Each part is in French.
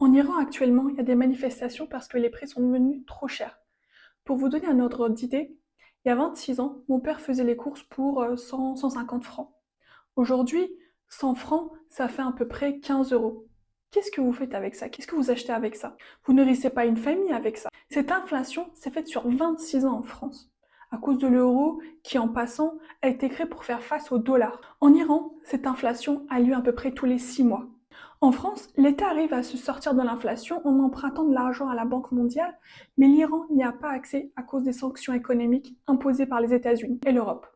En Iran, actuellement, il y a des manifestations parce que les prix sont devenus trop chers. Pour vous donner un ordre d'idée, il y a 26 ans, mon père faisait les courses pour 100, 150 francs. Aujourd'hui, 100 francs, ça fait à peu près 15 euros. Qu'est-ce que vous faites avec ça? Qu'est-ce que vous achetez avec ça? Vous nourrissez pas une famille avec ça. Cette inflation s'est faite sur 26 ans en France, à cause de l'euro qui, en passant, a été créé pour faire face au dollar. En Iran, cette inflation a lieu à peu près tous les 6 mois. En France, l'État arrive à se sortir de l'inflation en empruntant de l'argent à la Banque mondiale, mais l'Iran n'y a pas accès à cause des sanctions économiques imposées par les États-Unis et l'Europe.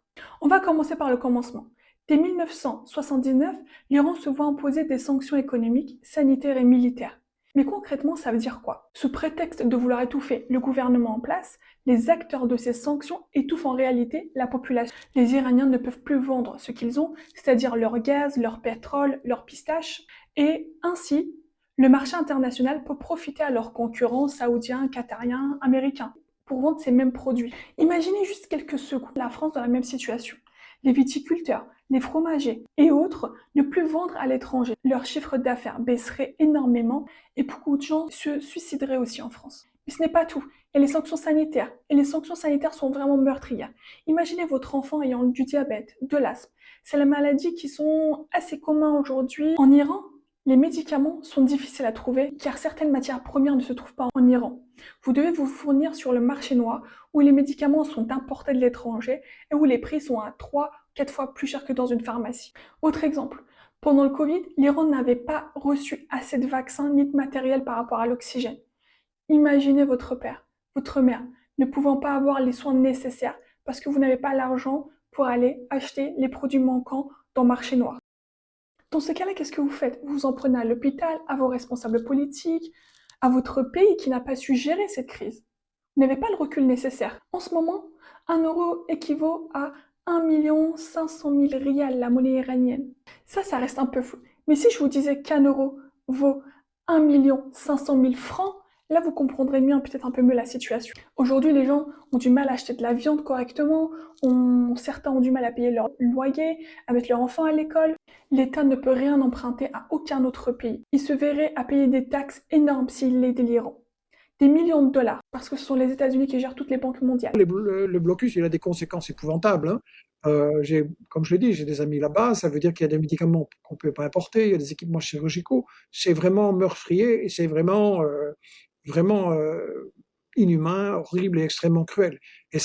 On va commencer par le commencement. Dès 1979, l'Iran se voit imposer des sanctions économiques, sanitaires et militaires. Mais concrètement, ça veut dire quoi? Sous prétexte de vouloir étouffer le gouvernement en place, les acteurs de ces sanctions étouffent en réalité la population. Les Iraniens ne peuvent plus vendre ce qu'ils ont, c'est-à-dire leur gaz, leur pétrole, leurs pistaches, et ainsi, le marché international peut profiter à leurs concurrents saoudiens, qatariens, américains pour vendre ces mêmes produits. Imaginez juste quelques secondes la France dans la même situation. Les viticulteurs, les fromagers et autres ne plus vendre à l'étranger. Leur chiffre d'affaires baisserait énormément et beaucoup de gens se suicideraient aussi en France. Mais ce n'est pas tout. Il y a les sanctions sanitaires. Et les sanctions sanitaires sont vraiment meurtrières. Imaginez votre enfant ayant du diabète, de l'asthme. C'est les maladies qui sont assez communes aujourd'hui. En Iran, les médicaments sont difficiles à trouver car certaines matières premières ne se trouvent pas en Iran. Vous devez vous fournir sur le marché noir où les médicaments sont importés de l'étranger et où les prix sont à 3-4 fois plus chers que dans une pharmacie. Autre exemple, pendant le Covid, l'Iran n'avait pas reçu assez de vaccins ni de matériel par rapport à l'oxygène. Imaginez votre père, votre mère, ne pouvant pas avoir les soins nécessaires parce que vous n'avez pas l'argent pour aller acheter les produits manquants dans le marché noir. Dans ce cas-là, qu'est-ce que vous faites? Vous vous en prenez à l'hôpital, à vos responsables politiques, à votre pays qui n'a pas su gérer cette crise. Vous n'avez pas le recul nécessaire. En ce moment, 1 euro équivaut à 1 500 000 rials, la monnaie iranienne. Ça reste un peu flou. Mais si je vous disais qu'1 euro vaut 1 500 000 francs, là vous comprendrez mieux, peut-être un peu mieux la situation. Aujourd'hui, les gens ont du mal à acheter de la viande correctement, certains ont du mal à payer leur loyer, à mettre leur enfant à l'école. L'État ne peut rien emprunter à aucun autre pays. Il se verrait à payer des taxes énormes s'il est délirant. Des millions de dollars, parce que ce sont les États-Unis qui gèrent toutes les banques mondiales. Le blocus, il a des conséquences épouvantables, hein. Comme je l'ai dit, j'ai des amis là-bas, ça veut dire qu'il y a des médicaments qu'on ne peut pas importer, il y a des équipements chirurgicaux. C'est vraiment meurtrier et c'est vraiment inhumain, horrible et extrêmement cruel. Et